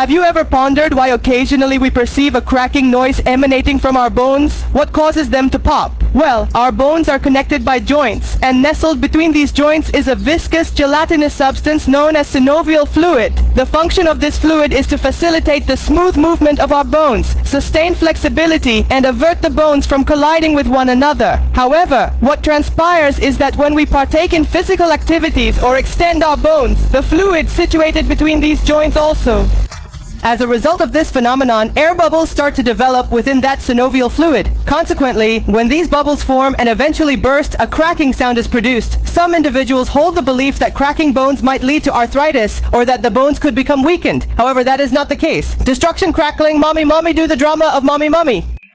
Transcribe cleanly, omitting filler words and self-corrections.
Have you ever pondered why occasionally we perceive a cracking noise emanating from our bones? What causes them to pop? Well, our bones are connected by joints, and nestled between these joints is a viscous, gelatinous substance known as synovial fluid. The function of this fluid is to facilitate the smooth movement of our bones, sustain flexibility, and avert the bones from colliding with one another. However, what transpires is that when we partake in physical activities or extend our bones, the fluid situated between these joints also. As a result of this phenomenon, air bubbles start to develop within that synovial fluid. Consequently, when these bubbles form and eventually burst, a cracking sound is produced. Some individuals hold the belief that cracking bones might lead to arthritis or that the bones could become weakened. However, that is not the case. Destruction crackling, mommy do the drama of mommy.